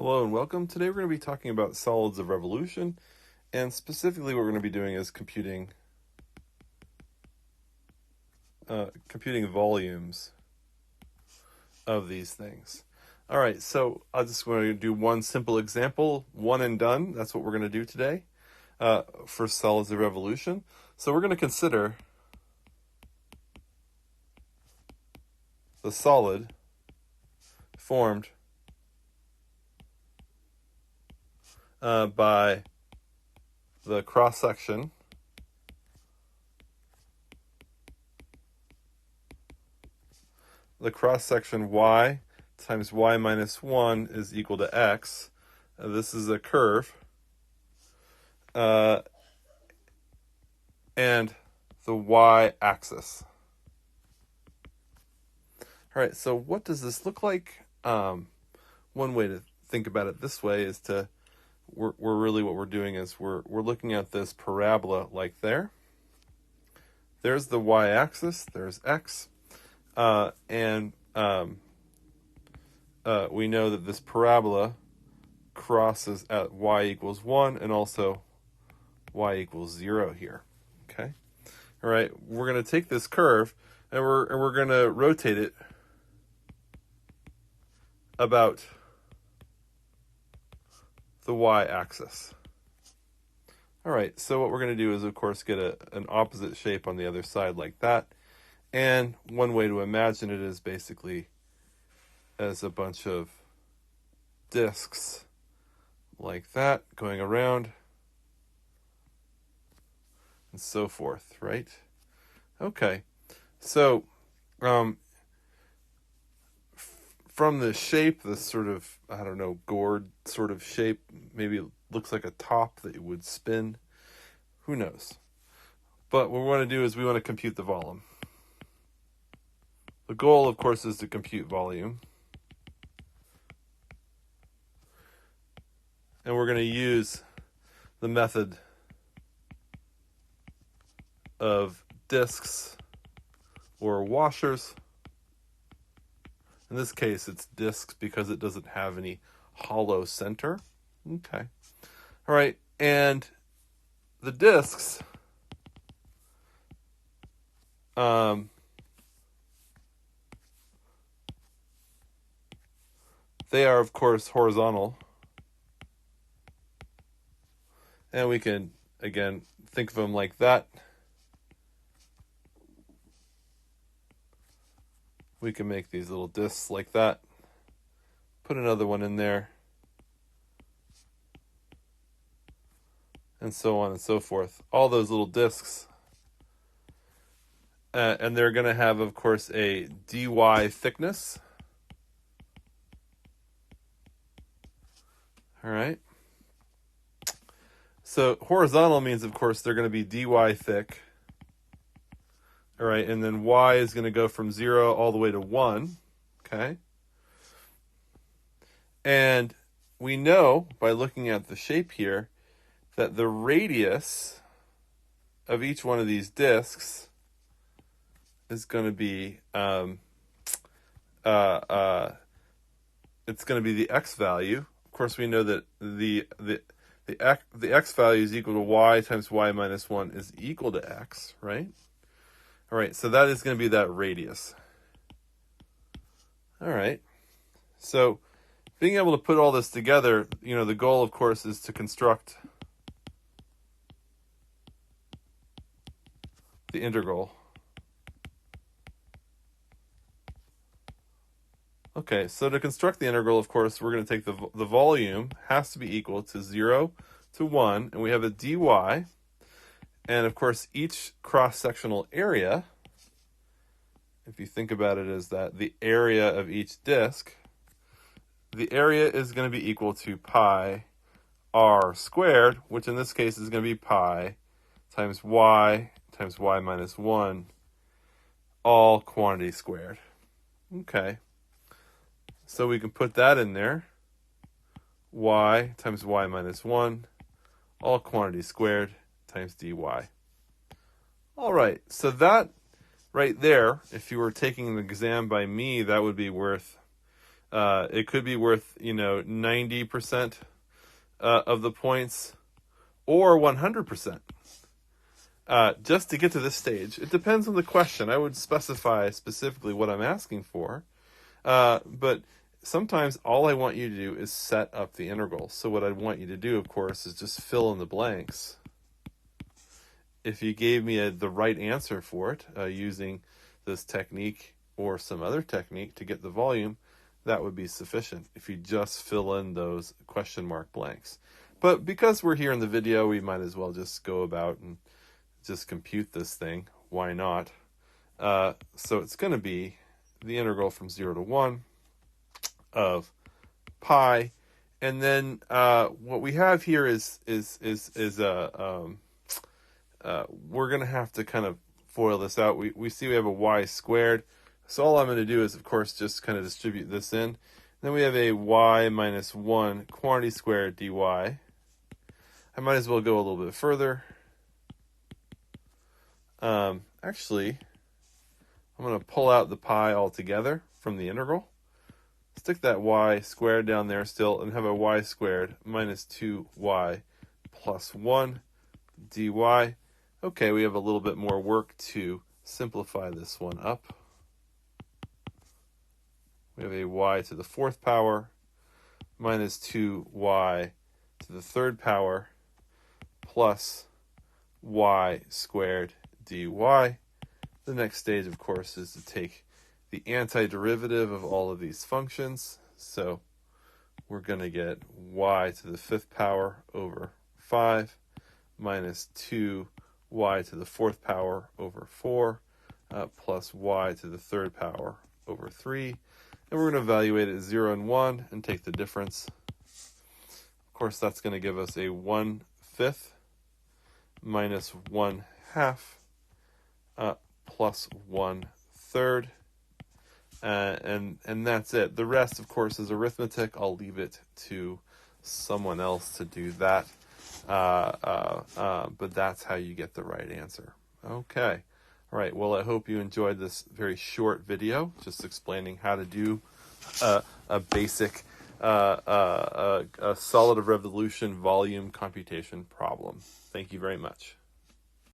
Hello and welcome. Today we're going to be talking about solids of revolution, and specifically what we're going to be doing is computing volumes of these things. All right, so I just want to do one simple example, one and done. That's what we're going to do today for solids of revolution. So we're going to consider the solid formed by the cross-section y times y minus 1 is equal to x. This is a curve. And the y-axis. All right, so what does this look like? One way to think about it this way is to we're really what we're doing is we're looking at this parabola like there. There's the y-axis. There's x, and we know that this parabola crosses at y equals 1 and also y equals 0 here. Okay. All right. We're going to take this curve and we're going to rotate it about the y-axis. All right, so what we're going to do is, of course, get an opposite shape on the other side like that. And one way to imagine it is basically as a bunch of disks like that going around and so forth, right? Okay, so from the shape, this sort of, I don't know, gourd sort of shape, maybe it looks like a top that it would spin. Who knows? But what we want to do is we want to compute the volume. The goal, of course, is to compute volume. And we're going to use the method of disks or washers. In this case, it's disks because it doesn't have any hollow center. Okay. All right. And the disks, they are, of course, horizontal. And we can, again, think of them like that. We can make these little discs like that. Put another one in there. And so on and so forth. All those little discs. And they're going to have, of course, a dy thickness. All right. So horizontal means, of course, they're going to be dy thick. All right, and then y is going to go from 0 all the way to 1, okay? And we know, by looking at the shape here, that the radius of each one of these disks is going to be, it's going to be the x value. Of course, we know that the x value is equal to y times y minus 1 is equal to x, right? All right, so that is going to be that radius. All right. So being able to put all this together, the goal, of course, is to construct the integral. Okay, so to construct the integral, of course, we're going to take the volume has to be equal to 0 to 1, and we have a dy. And, of course, each cross-sectional area, if you think about it as that, the area of each disk, the area is going to be equal to pi r squared, which in this case is going to be pi times y minus 1, all quantity squared. Okay. So we can put that in there. Y times y minus 1, all quantity squared, times dy. All right, so that right there, if you were taking an exam by me, that would be worth It could be worth, 90% of the points or 100%. Just to get to this stage, it depends on the question. I would specify specifically what I'm asking for. But sometimes all I want you to do is set up the integral. So what I want you to do, of course, is just fill in the blanks. If you gave me the right answer for it using this technique or some other technique to get the volume, that would be sufficient if you just fill in those question mark blanks. But because we're here in the video, we might as well just go about and just compute this thing. Why not? So it's going to be the integral from 0 to 1 of pi. And then what we have here is we're going to have to kind of FOIL this out. We see we have a y squared. So all I'm going to do is, of course, just kind of distribute this in. Then we have a y minus 1 quantity squared dy. I might as well go a little bit further. Actually, I'm going to pull out the pi altogether from the integral. Stick that y squared down there still and have a y squared minus 2y plus 1 dy. Okay, we have a little bit more work to simplify this one up. We have a y to the 4th power minus 2y to the 3rd power plus y squared dy. The next stage, of course, is to take the antiderivative of all of these functions. So we're going to get y to the 5th power over 5 minus 2y to the 4th power over 4 plus y to the 3rd power over 3. And we're going to evaluate it as 0 and 1 and take the difference. Of course, that's going to give us a 1/5 minus 1/2 plus 1/3. And that's it. The rest, of course, is arithmetic. I'll leave it to someone else to do that. But that's how you get the right answer. Okay. All right. Well, I hope you enjoyed this very short video, just explaining how to do a basic a solid of revolution volume computation problem. Thank you very much.